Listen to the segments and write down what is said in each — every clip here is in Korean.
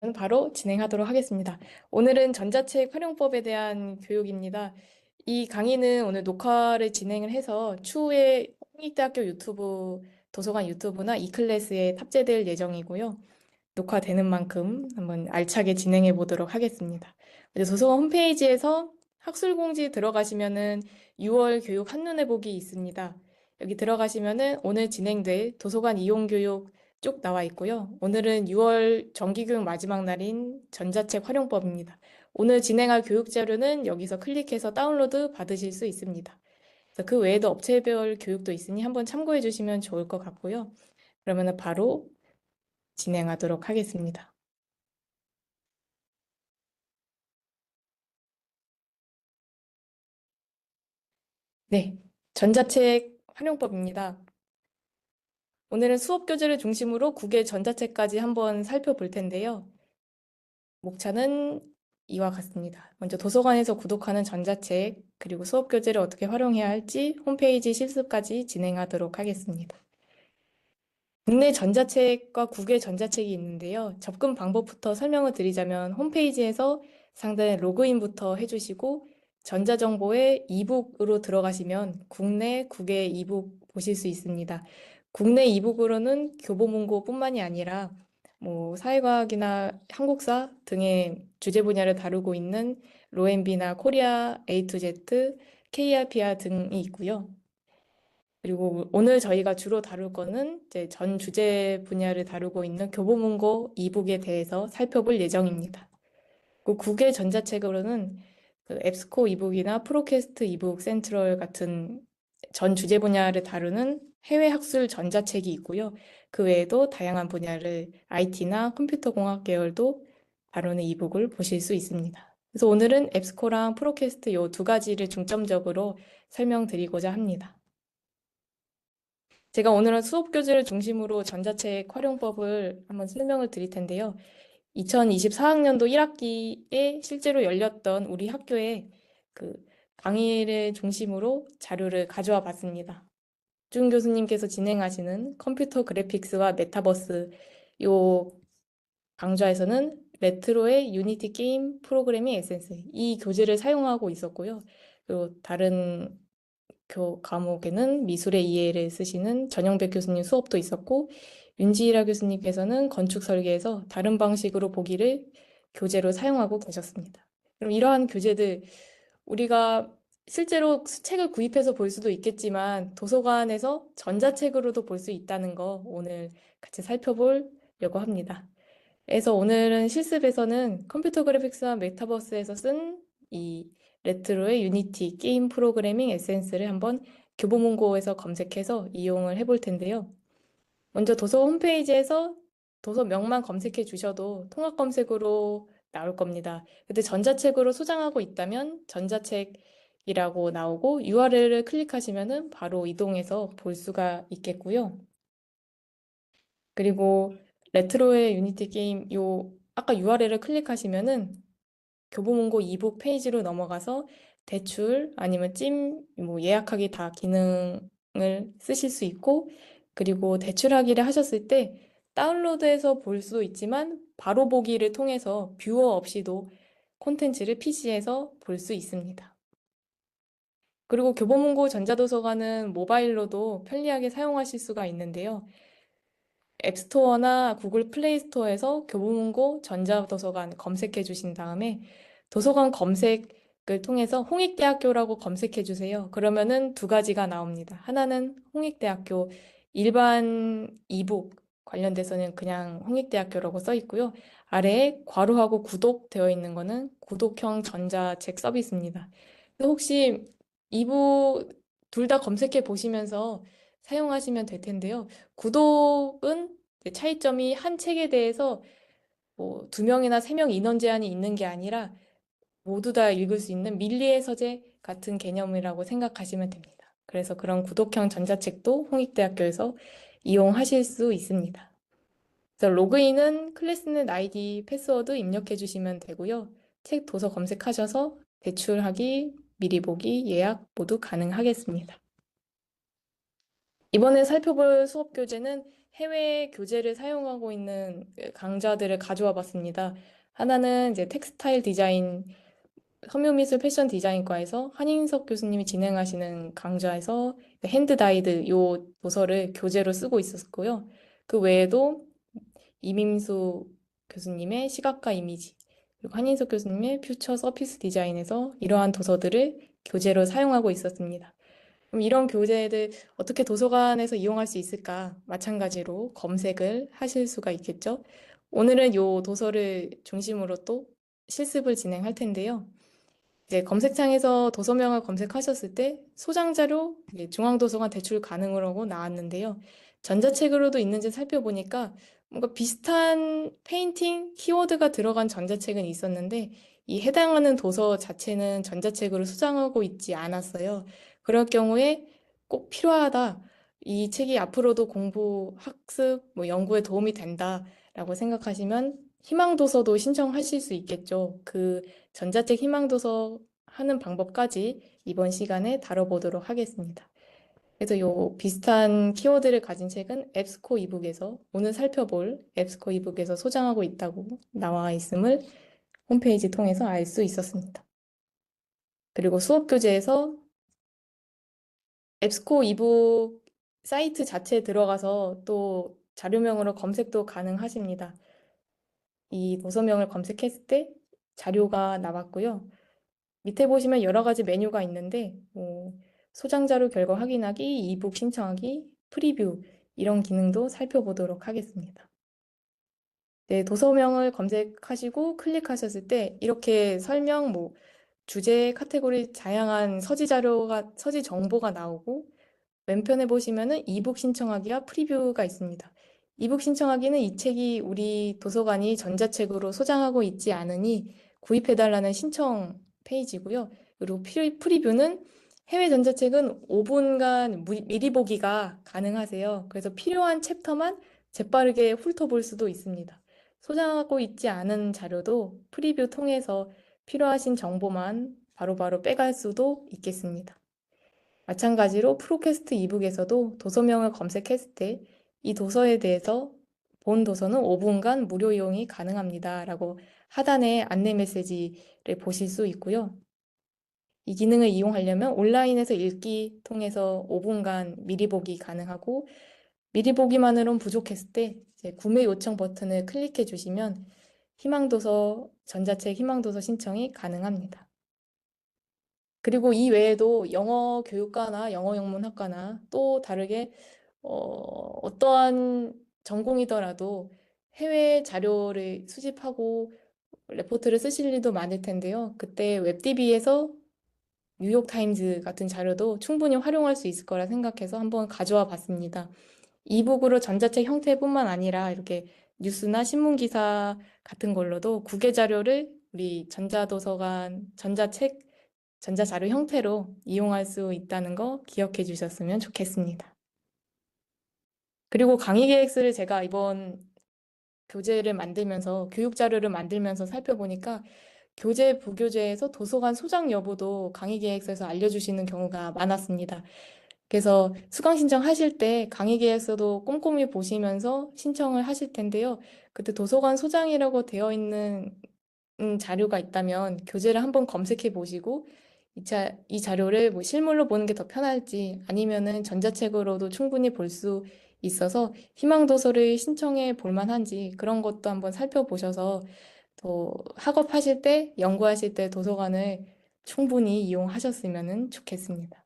저는 바로 진행하도록 하겠습니다. 오늘은 전자책 활용법에 대한 교육입니다. 이 강의는 오늘 녹화를 진행을 해서 추후에 홍익대학교 유튜브, 도서관 유튜브나 이클래스에 탑재될 예정이고요. 녹화되는 만큼 한번 알차게 진행해 보도록 하겠습니다. 이제 도서관 홈페이지에서 학술공지 들어가시면은 6월 교육 한눈에 보기 있습니다. 여기 들어가시면은 오늘 진행될 도서관 이용 교육 쭉 나와 있고요. 오늘은 6월 정기교육 마지막 날인 전자책 활용법입니다. 오늘 진행할 교육 자료는 여기서 클릭해서 다운로드 받으실 수 있습니다. 그래서 그 외에도 업체별 교육도 있으니 한번 참고해 주시면 좋을 것 같고요. 그러면은 바로 진행하도록 하겠습니다. 네, 전자책 활용법입니다. 오늘은 수업 교재를 중심으로 국외 전자책까지 한번 살펴볼 텐데요. 목차는 이와 같습니다. 먼저 도서관에서 구독하는 전자책, 그리고 수업 교재를 어떻게 활용해야 할지 홈페이지 실습까지 진행하도록 하겠습니다. 국내 전자책과 국외 전자책이 있는데요. 접근 방법부터 설명을 드리자면 홈페이지에서 상단에 로그인부터 해주시고 전자정보에 이북으로 들어가시면 국내, 국외 이북 보실 수 있습니다. 국내 이북으로는 교보문고뿐만이 아니라 사회과학이나 한국사 등의 주제 분야를 다루고 있는 로엔비나 코리아 A to Z, KRPR 등이 있고요. 그리고 오늘 저희가 주로 다룰 거는 이제 전 주제 분야를 다루고 있는 교보문고 이북에 대해서 살펴볼 예정입니다. 그 국외 전자책으로는 그 앱스코 이북이나 프로캐스트 이북 센트럴 같은 전 주제 분야를 다루는 해외 학술 전자책이 있고요. 그 외에도 다양한 분야를 IT나 컴퓨터 공학 계열도 다루는 이북을 보실 수 있습니다. 그래서 오늘은 앱스코랑 프로캐스트 요 두 가지를 중점적으로 설명드리고자 합니다. 제가 오늘은 수업 교재를 중심으로 전자책 활용법을 한번 설명을 드릴 텐데요. 2024학년도 1학기에 실제로 열렸던 우리 학교의 그 강의를 중심으로 자료를 가져와 봤습니다. 준 교수님께서 진행하시는 컴퓨터 그래픽스와 메타버스 요 강좌에서는 레트로의 유니티 게임 프로그래밍 에센스 이 교재를 사용하고 있었고요. 그리고 다른 과목에는 미술의 이해를 쓰시는 전영백 교수님 수업도 있었고, 윤지희라 교수님께서는 건축 설계에서 다른 방식으로 보기를 교재로 사용하고 계셨습니다. 그럼 이러한 교재들, 우리가 실제로 책을 구입해서 볼 수도 있겠지만, 도서관에서 전자책으로도 볼 수 있다는 거 오늘 같이 살펴보려고 합니다. 그래서 오늘은 실습에서는 컴퓨터 그래픽스와 메타버스에서 쓴 이 레트로의 유니티 게임 프로그래밍 에센스를 한번 교보문고에서 검색해서 이용을 해볼 텐데요. 먼저 도서 홈페이지에서 도서명만 검색해 주셔도 통합 검색으로 나올 겁니다. 근데 전자책으로 소장하고 있다면 전자책이라고 나오고 URL을 클릭하시면은 바로 이동해서 볼 수가 있겠고요. 그리고 레트로의 유니티 게임 아까 URL을 클릭하시면은 교보문고 이북 페이지로 넘어가서 대출 아니면 예약하기 다 기능을 쓰실 수 있고 그리고 대출하기를 하셨을 때 다운로드해서 볼 수도 있지만 바로 보기를 통해서 뷰어 없이도 콘텐츠를 PC에서 볼 수 있습니다. 그리고 교보문고 전자도서관은 모바일로도 편리하게 사용하실 수가 있는데요. 앱스토어나 구글 플레이 스토어에서 교보문고 전자도서관 검색해 주신 다음에 도서관 검색을 통해서 홍익대학교라고 검색해 주세요. 그러면은 두 가지가 나옵니다. 하나는 홍익대학교 일반 이북 관련돼서는 그냥 홍익대학교라고 써 있고요. 아래에 괄호하고 구독되어 있는 거는 구독형 전자책 서비스입니다. 혹시 이북 둘 다 검색해 보시면서 사용하시면 될 텐데요. 구독은 이제 차이점이 한 책에 대해서 두 명이나 세 명 인원 제한이 있는 게 아니라 모두 다 읽을 수 있는 밀리의 서재 같은 개념이라고 생각하시면 됩니다. 그래서 그런 구독형 전자책도 홍익대학교에서 이용하실 수 있습니다. 그래서 로그인은 클래스넷 아이디 패스워드 입력해 주시면 되고요. 책 도서 검색하셔서 대출하기, 미리 보기, 예약 모두 가능하겠습니다. 이번에 살펴볼 수업 교재는 해외 교재를 사용하고 있는 강좌들을 가져와 봤습니다. 하나는 이제 텍스타일 디자인, 섬유미술 패션 디자인과에서 한인석 교수님이 진행하시는 강좌에서 핸드 다이드 요 도서를 교재로 쓰고 있었고요. 그 외에도 이민수 교수님의 시각화 이미지, 그리고 한인석 교수님의 퓨처 서피스 디자인에서 이러한 도서들을 교재로 사용하고 있었습니다. 그럼 이런 교재들 어떻게 도서관에서 이용할 수 있을까? 마찬가지로 검색을 하실 수가 있겠죠. 오늘은 요 도서를 중심으로 또 실습을 진행할 텐데요. 이제 검색창에서 도서명을 검색하셨을 때 소장자료 중앙도서관 대출 가능으로 나왔는데요. 전자책으로도 있는지 살펴보니까 뭔가 비슷한 페인팅 키워드가 들어간 전자책은 있었는데 이 해당하는 도서 자체는 전자책으로 수정하고 있지 않았어요. 그럴 경우에 꼭 필요하다. 이 책이 앞으로도 공부, 학습, 연구에 도움이 된다라고 생각하시면 희망도서도 신청하실 수 있겠죠. 그 전자책 희망도서 하는 방법까지 이번 시간에 다뤄보도록 하겠습니다. 그래서 요 비슷한 키워드를 가진 책은 앱스코 이북에서 오늘 살펴볼 앱스코 이북에서 소장하고 있다고 나와 있음을 홈페이지 통해서 알 수 있었습니다. 그리고 수업 교재에서 앱스코 이북 사이트 자체에 들어가서 또 자료명으로 검색도 가능하십니다. 이 도서명을 검색했을 때 자료가 나왔고요. 밑에 보시면 여러 가지 메뉴가 있는데 소장자료 결과 확인하기, 이북 신청하기, 프리뷰 이런 기능도 살펴보도록 하겠습니다. 네, 도서명을 검색하시고 클릭하셨을 때 이렇게 설명, 주제, 카테고리 다양한 서지 정보가 나오고 왼편에 보시면은 이북 신청하기와 프리뷰가 있습니다. 이북 신청하기는 이 책이 우리 도서관이 전자책으로 소장하고 있지 않으니 구입해달라는 신청 페이지고요. 그리고 프리뷰는 해외 전자책은 5분간 미리 보기가 가능하세요. 그래서 필요한 챕터만 재빠르게 훑어볼 수도 있습니다. 소장하고 있지 않은 자료도 프리뷰 통해서 필요하신 정보만 바로바로 빼갈 수도 있겠습니다. 마찬가지로 프로캐스트 이북에서도 도서명을 검색했을 때 이 도서에 대해서 본 도서는 5분간 무료 이용이 가능합니다. 라고 하단에 안내 메시지를 보실 수 있고요. 이 기능을 이용하려면 온라인에서 읽기 통해서 5분간 미리 보기 가능하고 미리 보기만으로는 부족했을 때 이제 구매 요청 버튼을 클릭해 주시면 전자책 희망도서 신청이 가능합니다. 그리고 이 외에도 영어 교육과나 영어 영문학과나 또 다르게 어떠한 전공이더라도 해외 자료를 수집하고 레포트를 쓰실 일도 많을 텐데요. 그때 웹DB에서 뉴욕타임즈 같은 자료도 충분히 활용할 수 있을 거라 생각해서 한번 가져와 봤습니다. 이북으로 전자책 형태뿐만 아니라 이렇게 뉴스나 신문 기사 같은 걸로도 국외 자료를 우리 전자도서관 전자자료 형태로 이용할 수 있다는 거 기억해 주셨으면 좋겠습니다. 그리고 강의 계획서를 제가 이번 교재를 만들면서 교육 자료를 만들면서 살펴보니까 교재 부교재에서 도서관 소장 여부도 강의 계획서에서 알려주시는 경우가 많았습니다. 그래서 수강 신청하실 때 강의 계획서도 꼼꼼히 보시면서 신청을 하실 텐데요. 그때 도서관 소장이라고 되어 있는 자료가 있다면 교재를 한번 검색해 보시고 이 자료를 실물로 보는 게 더 편할지 아니면은 전자책으로도 충분히 볼 수 있어서 희망도서를 신청해 볼 만한지 그런 것도 한번 살펴보셔서 또 학업하실 때, 연구하실 때 도서관을 충분히 이용하셨으면 좋겠습니다.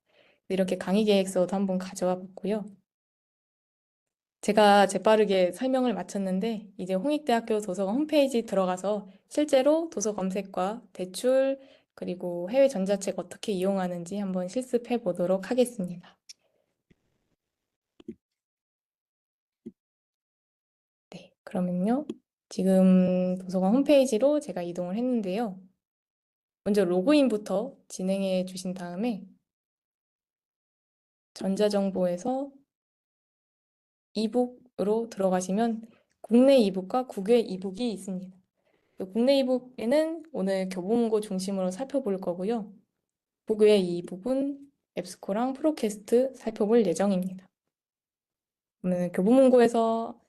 이렇게 강의 계획서도 한번 가져와 봤고요. 제가 재빠르게 설명을 마쳤는데 이제 홍익대학교 도서관 홈페이지 들어가서 실제로 도서 검색과 대출 그리고 해외 전자책 어떻게 이용하는지 한번 실습해 보도록 하겠습니다. 네, 그러면요. 지금 도서관 홈페이지로 제가 이동을 했는데요. 먼저 로그인부터 진행해 주신 다음에 전자정보에서 이북으로 들어가시면 국내 이북과 국외 이북이 있습니다. 국내 이북에는 오늘 교보문고 중심으로 살펴볼 거고요. 국외 이북은 앱스코랑 프로캐스트 살펴볼 예정입니다. 그러면 교보문고에서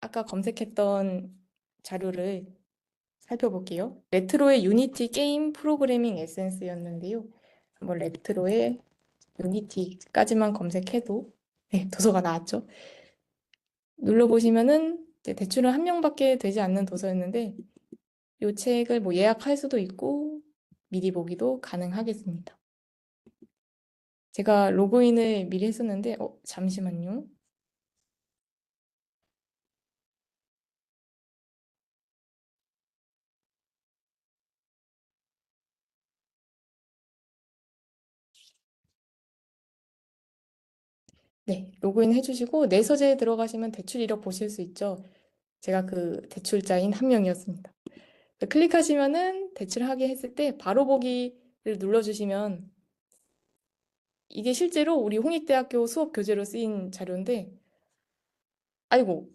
아까 검색했던 자료를 살펴볼게요. 레트로의 유니티 게임 프로그래밍 에센스였는데요. 한번 레트로의 유니티까지만 검색해도 네, 도서가 나왔죠. 눌러보시면은 이제 대출은 한 명밖에 되지 않는 도서였는데 이 책을 뭐 예약할 수도 있고 미리 보기도 가능하겠습니다. 제가 로그인을 미리 했었는데 잠시만요. 네, 로그인 해주시고 내 서재에 들어가시면 대출 이력 보실 수 있죠. 제가 그 대출자인 한 명이었습니다. 클릭하시면은 대출하게 했을 때 바로 보기를 눌러주시면 이게 실제로 우리 홍익대학교 수업 교재로 쓰인 자료인데 아이고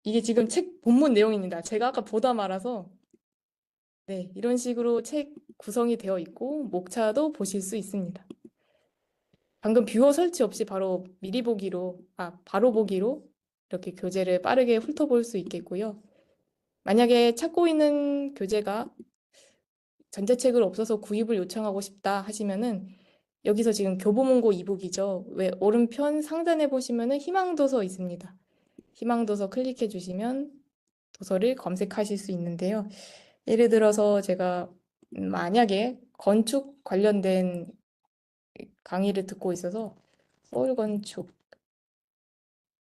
이게 지금 책 본문 내용입니다. 제가 아까 보다 말아서 네, 이런 식으로 책 구성이 되어 있고 목차도 보실 수 있습니다. 방금 뷰어 설치 없이 바로 미리 보기로 바로 보기로 이렇게 교재를 빠르게 훑어볼 수 있겠고요. 만약에 찾고 있는 교재가 전자책을 없어서 구입을 요청하고 싶다 하시면은 여기서 지금 교보문고 이북이죠. 왜 오른편 상단에 보시면은 희망도서 있습니다. 희망도서 클릭해 주시면 도서를 검색하실 수 있는데요. 예를 들어서 제가 만약에 건축 관련된 강의를 듣고 있어서 서울 건축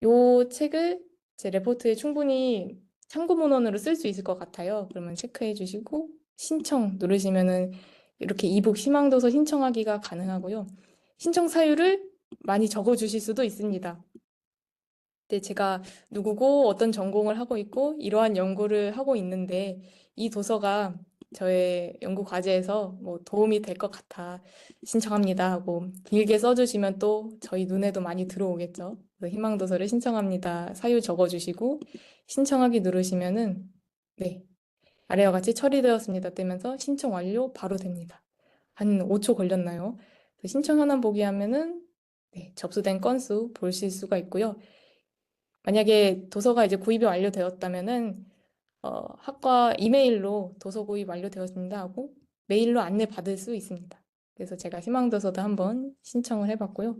요 책을 제 레포트에 충분히 참고 문헌으로 쓸 수 있을 것 같아요. 그러면 체크해 주시고 신청 누르시면은 이렇게 이북 희망도서 신청하기가 가능하고요. 신청 사유를 많이 적어 주실 수도 있습니다. 네, 제가 누구고 어떤 전공을 하고 있고 이러한 연구를 하고 있는데 이 도서가 저의 연구 과제에서 뭐 도움이 될 것 같아 신청합니다 하고 길게 써주시면 또 저희 눈에도 많이 들어오겠죠. 그래서 희망도서를 신청합니다. 사유 적어주시고 신청하기 누르시면은 네, 아래와 같이 처리되었습니다 뜨면서 신청 완료 바로 됩니다. 한 5초 걸렸나요? 신청 현황 보기 하면은 네, 접수된 건수 보실 수가 있고요. 만약에 도서가 이제 구입이 완료되었다면은 학과 이메일로 도서 구입 완료되었습니다 하고 메일로 안내 받을 수 있습니다. 그래서 제가 희망도서도 한번 신청을 해봤고요.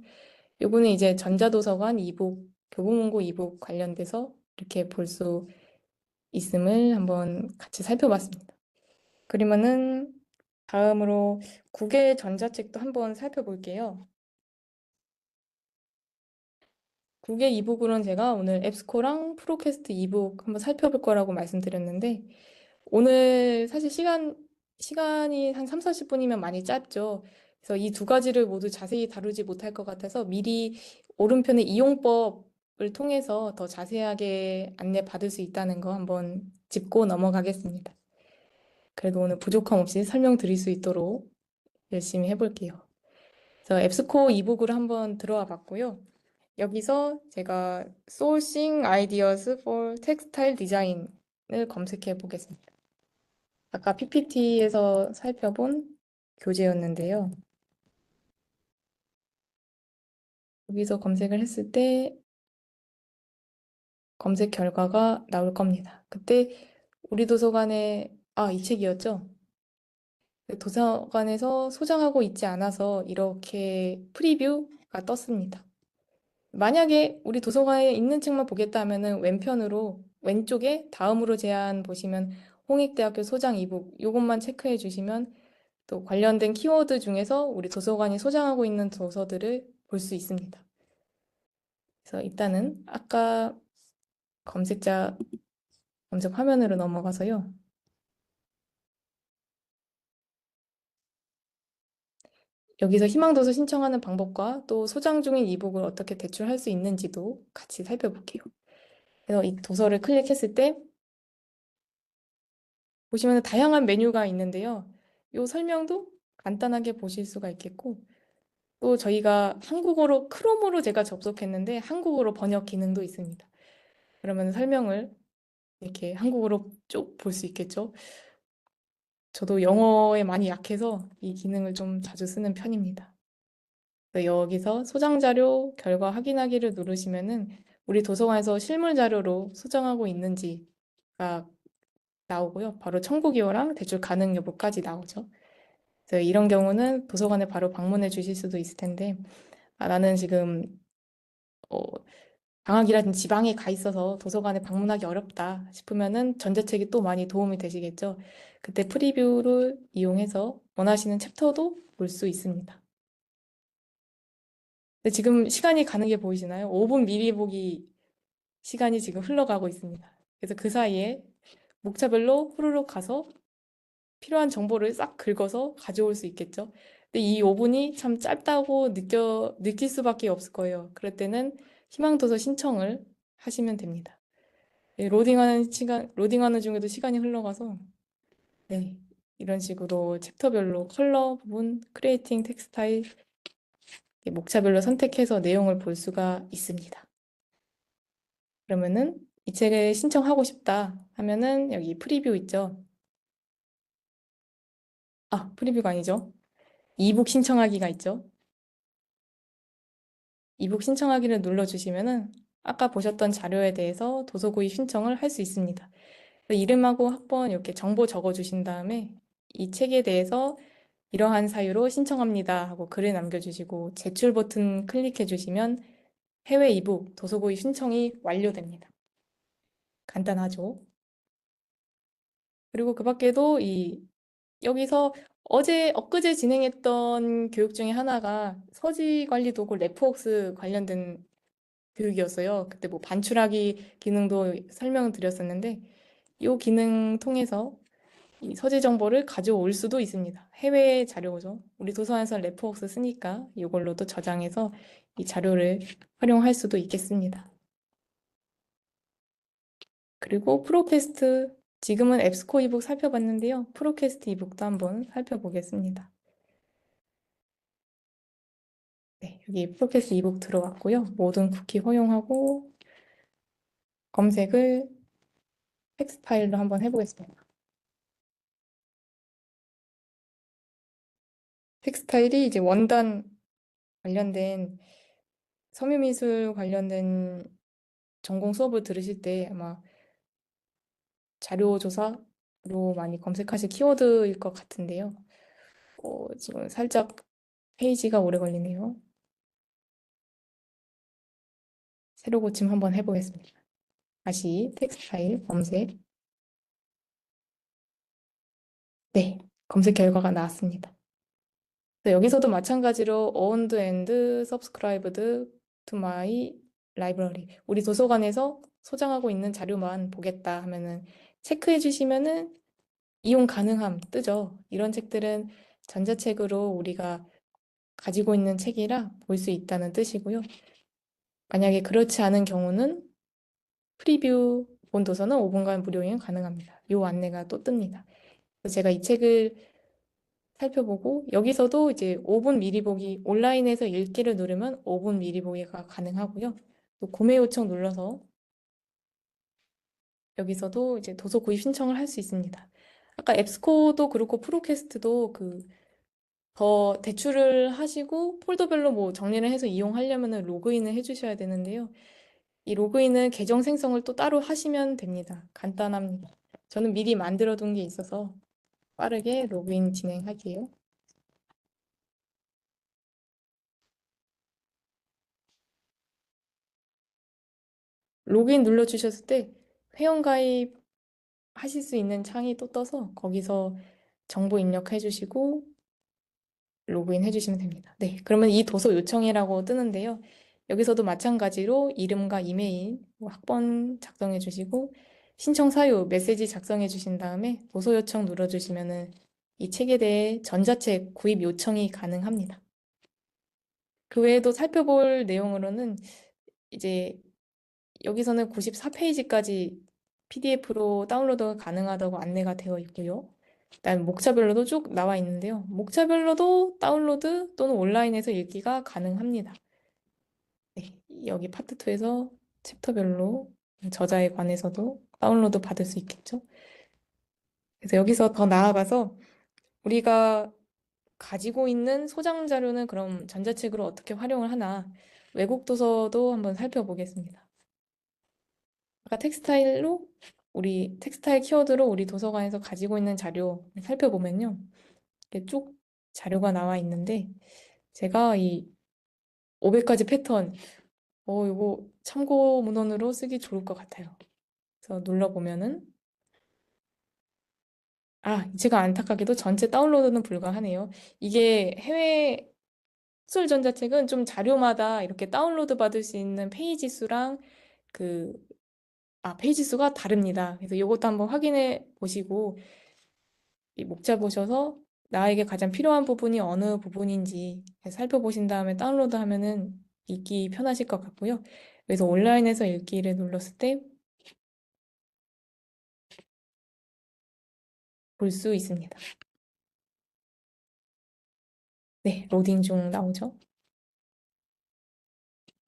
요거는 이제 전자도서관 이북, 교보문고 이북 관련돼서 이렇게 볼 수 있음을 한번 같이 살펴봤습니다. 그러면은 다음으로 국외 전자책도 한번 살펴볼게요. 국외 이북으로는 제가 오늘 앱스코랑 프로캐스트 이북 한번 살펴볼 거라고 말씀드렸는데 오늘 사실 시간이 한 3, 40분이면 많이 짧죠. 그래서 이 두 가지를 모두 자세히 다루지 못할 것 같아서 미리 오른편의 이용법을 통해서 더 자세하게 안내 받을 수 있다는 거 한번 짚고 넘어가겠습니다. 그래도 오늘 부족함 없이 설명드릴 수 있도록 열심히 해볼게요. 그래서 앱스코 이북으로 한번 들어와 봤고요. 여기서 제가 Sourcing Ideas for Textile Design을 검색해 보겠습니다. 아까 PPT에서 살펴본 교재였는데요. 여기서 검색을 했을 때 검색 결과가 나올 겁니다. 그때 우리 도서관에, 이 책이었죠? 도서관에서 소장하고 있지 않아서 이렇게 프리뷰가 떴습니다. 만약에 우리 도서관에 있는 책만 보겠다 하면은 왼편으로 왼쪽에 다음으로 제안 보시면 홍익대학교 소장 이북 요것만 체크해 주시면 또 관련된 키워드 중에서 우리 도서관이 소장하고 있는 도서들을 볼 수 있습니다. 그래서 일단은 아까 검색자 검색 화면으로 넘어가서요. 여기서 희망도서 신청하는 방법과 또 소장 중인 이북을 어떻게 대출할 수 있는지도 같이 살펴볼게요. 그래서 이 도서를 클릭했을 때 보시면 다양한 메뉴가 있는데요. 이 설명도 간단하게 보실 수가 있겠고 또 저희가 한국어로 크롬으로 제가 접속했는데 한국어로 번역 기능도 있습니다. 그러면 설명을 이렇게 한국어로 쭉 볼 수 있겠죠. 저도 영어에 많이 약해서 이 기능을 좀 자주 쓰는 편입니다. 그래서 여기서 소장 자료 결과 확인하기를 누르시면은 우리 도서관에서 실물 자료로 수정하고 있는지가 나오고요. 바로 청구 기호랑 대출 가능 여부까지 나오죠. 그래서 이런 경우는 도서관에 바로 방문해 주실 수도 있을 텐데, 나는 지금 어, 방학이라든지 지방에 가 있어서 도서관에 방문하기 어렵다 싶으면은 전자책이 또 많이 도움이 되시겠죠. 그때 프리뷰를 이용해서 원하시는 챕터도 볼 수 있습니다. 근데 지금 시간이 가는 게 보이시나요? 5분 미리 보기 시간이 지금 흘러가고 있습니다. 그래서 그 사이에 목차별로 후루룩 가서 필요한 정보를 싹 긁어서 가져올 수 있겠죠. 근데 이 5분이 참 짧다고 느낄 수밖에 없을 거예요. 그럴 때는 희망도서 신청을 하시면 됩니다. 네, 로딩하는 중에도 시간이 흘러가서, 네, 이런 식으로 챕터별로 컬러 부분, 크리에이팅 텍스타일, 목차별로 선택해서 내용을 볼 수가 있습니다. 그러면은 이 책을 신청하고 싶다 하면은 여기 프리뷰 있죠? 프리뷰가 아니죠. 이북 신청하기가 있죠. 이북 신청하기를 눌러주시면은 아까 보셨던 자료에 대해서 도서 구입 신청을 할 수 있습니다. 이름하고 학번 이렇게 정보 적어주신 다음에 이 책에 대해서 이러한 사유로 신청합니다 하고 글을 남겨주시고 제출 버튼 클릭해 주시면 해외 이북 도서 구입 신청이 완료됩니다. 간단하죠? 그리고 그 밖에도 여기서 엊그제 진행했던 교육 중에 하나가 서지 관리 도구 레프웍스 관련된 교육이었어요. 그때 뭐 반출하기 기능도 설명을 드렸었는데 이 기능 통해서 이 서재 정보를 가져올 수도 있습니다. 해외 자료죠. 우리 도서관에서 레프웍스 쓰니까 이걸로도 저장해서 이 자료를 활용할 수도 있겠습니다. 그리고 프로캐스트, 지금은 앱스코 이북 살펴봤는데요. 프로캐스트 이북도 한번 살펴보겠습니다. 네, 여기 프로캐스트 이북 들어왔고요. 모든 쿠키 허용하고 검색을 텍스트 파일로 한번 해보겠습니다. 텍스타일이 이제 원단 관련된 섬유미술 관련된 전공 수업을 들으실 때 아마 자료 조사로 많이 검색하실 키워드일 것 같은데요. 지금 살짝 페이지가 오래 걸리네요. 새로 고침 한번 해보겠습니다. 다시 텍스타일 검색. 네, 검색 결과가 나왔습니다. 여기서도 마찬가지로 owned and subscribed to my library. 우리 도서관에서 소장하고 있는 자료만 보겠다 하면은 체크해 주시면은 이용 가능함 뜨죠. 이런 책들은 전자책으로 우리가 가지고 있는 책이라 볼 수 있다는 뜻이고요. 만약에 그렇지 않은 경우는 프리뷰 본 도서는 5분간 무료 이용 가능합니다. 이 안내가 또 뜹니다. 그래서 제가 이 책을 살펴보고 여기서도 이제 5분 미리 보기 온라인에서 읽기를 누르면 5분 미리 보기가 가능하고요. 또 구매 요청 눌러서 여기서도 이제 도서 구입 신청을 할 수 있습니다. 아까 앱스코도 그렇고 프로캐스트도 더 대출을 하시고 폴더별로 뭐 정리를 해서 이용하려면 로그인을 해주셔야 되는데요. 이 로그인은 계정 생성을 또 따로 하시면 됩니다. 간단합니다. 저는 미리 만들어 둔 게 있어서 빠르게 로그인 진행할게요. 로그인 눌러주셨을 때 회원가입 하실 수 있는 창이 또 떠서 거기서 정보 입력해 주시고 로그인 해주시면 됩니다. 네, 그러면 이 도서 요청이라고 뜨는데요. 여기서도 마찬가지로 이름과 이메일, 뭐 학번 작성해 주시고 신청 사유, 메시지 작성해 주신 다음에 도서 요청 눌러주시면은 이 책에 대해 전자책 구입 요청이 가능합니다. 그 외에도 살펴볼 내용으로는 이제 여기서는 94페이지까지 PDF로 다운로드가 가능하다고 안내가 되어 있고요. 그다음 목차별로도 쭉 나와 있는데요. 목차별로도 다운로드 또는 온라인에서 읽기가 가능합니다. 네, 여기 파트 2에서 챕터별로 저자에 관해서도 다운로드 받을 수 있겠죠. 그래서 여기서 더 나아가서 우리가 가지고 있는 소장 자료는 그럼 전자책으로 어떻게 활용을 하나 외국 도서도 한번 살펴보겠습니다. 아까 텍스타일 키워드로 우리 도서관에서 가지고 있는 자료 살펴보면요. 이렇게 쭉 자료가 나와 있는데 제가 이 500가지 패턴 이거 참고 문헌으로 쓰기 좋을 것 같아요. 그래서 눌러보면은 제가 안타깝게도 전체 다운로드는 불가하네요. 이게 해외 소설 전자책은 좀 자료마다 이렇게 다운로드 받을 수 있는 페이지 수랑 그 페이지 수가 다릅니다. 그래서 이것도 한번 확인해 보시고 이 목차 보셔서 나에게 가장 필요한 부분이 어느 부분인지 살펴보신 다음에 다운로드하면은 읽기 편하실 것 같고요. 그래서 온라인에서 읽기를 눌렀을 때 볼 수 있습니다. 네, 로딩 중 나오죠.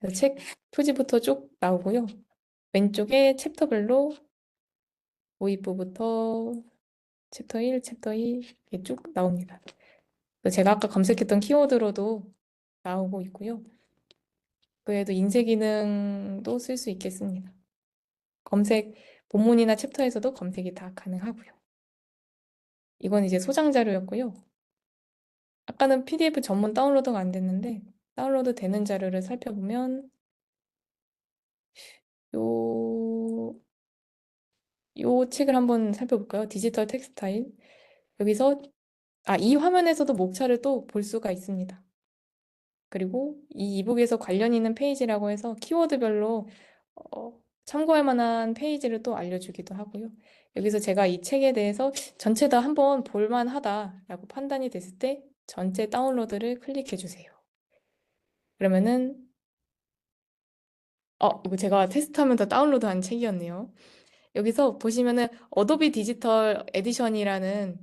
그래서 책 표지부터 쭉 나오고요. 왼쪽에 챕터별로 도입부부터 챕터 1, 챕터 2 이렇게 쭉 나옵니다. 그래서 제가 아까 검색했던 키워드로도 나오고 있고요. 그 외에도 인쇄 기능도 쓸 수 있겠습니다. 검색, 본문이나 챕터에서도 검색이 다 가능하고요. 이건 이제 소장 자료였고요. 아까는 PDF 전문 다운로드가 안 됐는데 다운로드 되는 자료를 살펴보면 요, 요 책을 한번 살펴볼까요? 디지털 텍스타일. 여기서 이 화면에서도 목차를 또 볼 수가 있습니다. 그리고 이 이북에서 관련 있는 페이지라고 해서 키워드별로 참고할 만한 페이지를 또 알려주기도 하고요. 여기서 제가 이 책에 대해서 전체 다 한번 볼만하다라고 판단이 됐을 때 전체 다운로드를 클릭해 주세요. 그러면은 이거 제가 테스트하면서 다운로드한 책이었네요. 여기서 보시면은 어도비 디지털 에디션이라는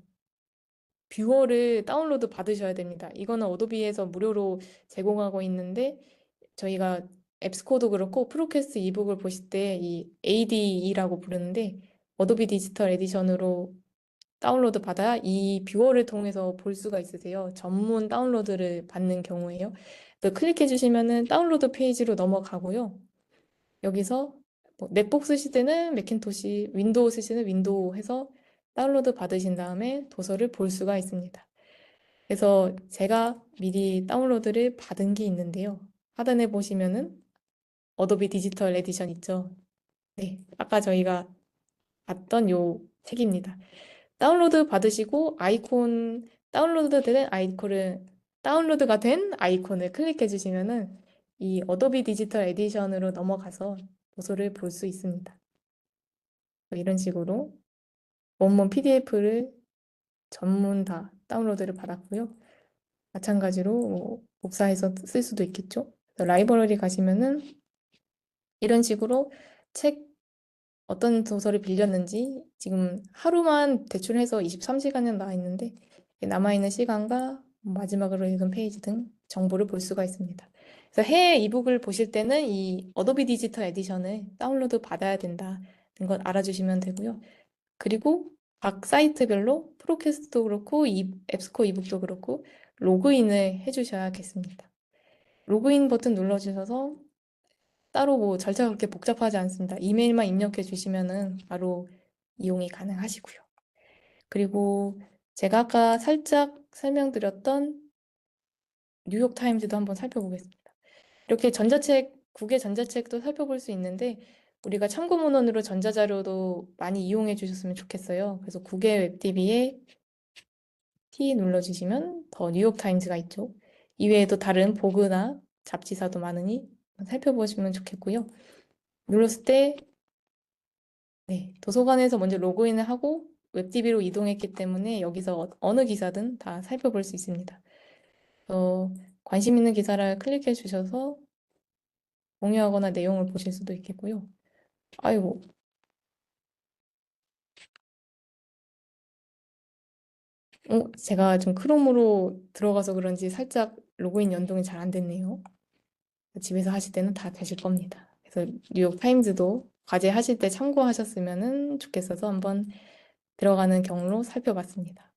뷰어를 다운로드 받으셔야 됩니다. 이거는 어도비에서 무료로 제공하고 있는데 저희가 앱스코도 그렇고 프로캐스트 이북을 보실 때 이 ADE라고 부르는데 어도비 디지털 에디션으로 다운로드 받아야 이 뷰어를 통해서 볼 수가 있으세요. 전문 다운로드를 받는 경우에요. 또 클릭해 주시면은 다운로드 페이지로 넘어가고요. 여기서 뭐 맥북 쓰실 때는 매cin토시, 윈도우 쓰실 때는 윈도우 해서 다운로드 받으신 다음에 도서를 볼 수가 있습니다. 그래서 제가 미리 다운로드를 받은 게 있는데요. 하단에 보시면은 어도비 디지털 에디션 있죠? 네, 아까 저희가 봤던 요 책입니다. 다운로드 받으시고 다운로드가 된 아이콘을 클릭해 주시면은 이 어도비 디지털 에디션으로 넘어가서 도서를 볼 수 있습니다. 이런 식으로 원문 PDF를 전문 다 다운로드를 받았고요. 마찬가지로 뭐 복사해서 쓸 수도 있겠죠. 라이브러리 가시면은 이런 식으로 책 어떤 도서를 빌렸는지 지금 하루만 대출해서 23시간은 나와 있는데 남아있는 시간과 마지막으로 읽은 페이지 등 정보를 볼 수가 있습니다. 그래서 해외 이북을 보실 때는 이 어도비 디지털 에디션을 다운로드 받아야 된다는 걸 알아주시면 되고요. 그리고 각 사이트별로 프로캐스트도 그렇고 앱스코 이북도 그렇고 로그인을 해주셔야겠습니다. 로그인 버튼 눌러주셔서 따로 뭐 절차가 그렇게 복잡하지 않습니다. 이메일만 입력해 주시면은 바로 이용이 가능하시고요. 그리고 제가 아까 살짝 설명드렸던 뉴욕타임즈도 한번 살펴보겠습니다. 이렇게 국외 전자책도 살펴볼 수 있는데 우리가 참고문헌으로 전자자료도 많이 이용해 주셨으면 좋겠어요. 그래서 국외 웹DB에 T 눌러주시면 더 뉴욕타임즈가 있죠. 이외에도 다른 보그나 잡지사도 많으니 살펴보시면 좋겠고요. 눌렀을 때 네, 도서관에서 먼저 로그인을 하고 웹DB로 이동했기 때문에 여기서 어느 기사든 다 살펴볼 수 있습니다. 관심 있는 기사를 클릭해 주셔서 공유하거나 내용을 보실 수도 있겠고요. 아이고, 제가 좀 크롬으로 들어가서 그런지 살짝 로그인 연동이 잘 안 됐네요. 집에서 하실 때는 다 되실 겁니다. 그래서 뉴욕 타임즈도 과제 하실 때 참고하셨으면 좋겠어서 한번 들어가는 경로로 살펴봤습니다.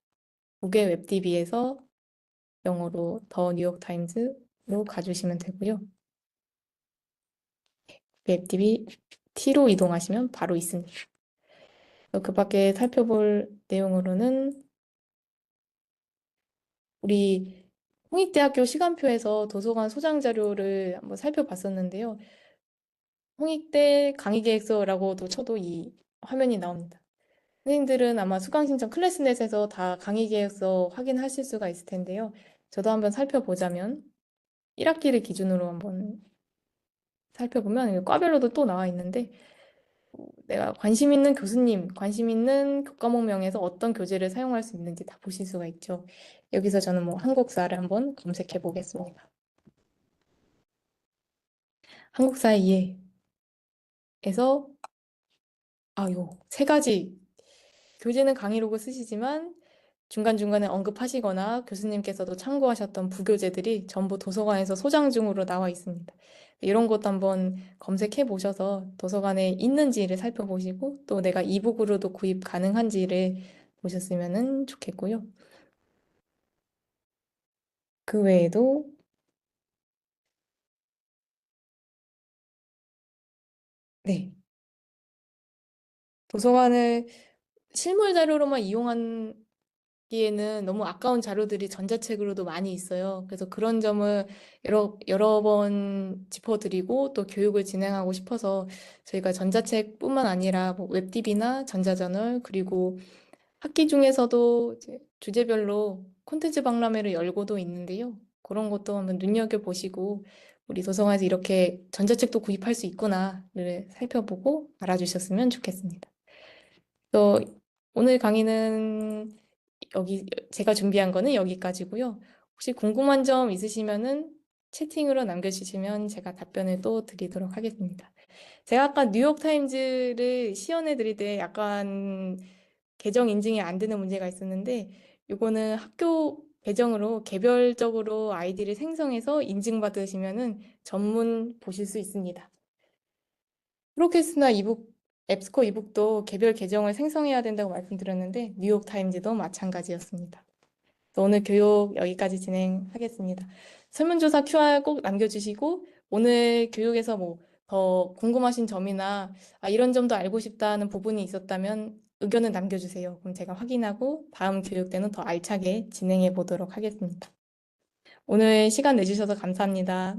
국외 웹DB에서 영어로 더 뉴욕타임즈로 가주시면 되고요. 웹DB T로 이동하시면 바로 있습니다. 그 밖에 살펴볼 내용으로는 우리 홍익대학교 시간표에서 도서관 소장 자료를 한번 살펴봤었는데요. 홍익대 강의계획서라고도 쳐도 이 화면이 나옵니다. 선생님들은 아마 수강신청 클래스넷에서 다 강의계획서 확인하실 수가 있을 텐데요. 저도 한번 살펴보자면 1학기를 기준으로 한번 살펴보면 과별로도 또 나와 있는데 내가 관심 있는 교수님, 관심 있는 교과목명에서 어떤 교재를 사용할 수 있는지 다 보실 수가 있죠. 여기서 저는 뭐 한국사를 한번 검색해 보겠습니다. 한국사 이해에서 요 세 가지 교재는 강의록을 쓰시지만 중간중간에 언급하시거나 교수님께서도 참고하셨던 부교재들이 전부 도서관에서 소장 중으로 나와 있습니다. 이런 것도 한번 검색해 보셔서 도서관에 있는지를 살펴보시고 또 내가 이북으로도 구입 가능한지를 보셨으면 좋겠고요. 그 외에도 네, 도서관을 실물 자료로만 이용하기에는 너무 아까운 자료들이 전자책으로도 많이 있어요. 그래서 그런 점을 여러 번 짚어드리고 또 교육을 진행하고 싶어서 저희가 전자책뿐만 아니라 뭐 웹디비나 전자저널 그리고 학기 중에서도 이제 주제별로 콘텐츠 박람회를 열고도 있는데요. 그런 것도 한번 눈여겨보시고 우리 도서관에서 이렇게 전자책도 구입할 수 있구나를 살펴보고 알아주셨으면 좋겠습니다. 또 오늘 강의는 제가 준비한 거는 여기까지고요. 혹시 궁금한 점 있으시면은 채팅으로 남겨주시면 제가 답변을 또 드리도록 하겠습니다. 제가 아까 뉴욕타임즈를 시연해 드릴 때 약간 계정 인증이 안 되는 문제가 있었는데 이거는 학교 계정으로 개별적으로 아이디를 생성해서 인증받으시면은 전문 보실 수 있습니다. 프로캐스트나 이북, 앱스코 이북도 개별 계정을 생성해야 된다고 말씀드렸는데 뉴욕타임즈도 마찬가지였습니다. 오늘 교육 여기까지 진행하겠습니다. 설문조사 QR 꼭 남겨주시고 오늘 교육에서 뭐 더 궁금하신 점이나 이런 점도 알고 싶다는 부분이 있었다면 의견을 남겨주세요. 그럼 제가 확인하고 다음 교육 때는 더 알차게 진행해 보도록 하겠습니다. 오늘 시간 내주셔서 감사합니다.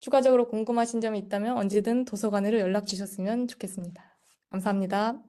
추가적으로 궁금하신 점이 있다면 언제든 도서관으로 연락 주셨으면 좋겠습니다. 감사합니다.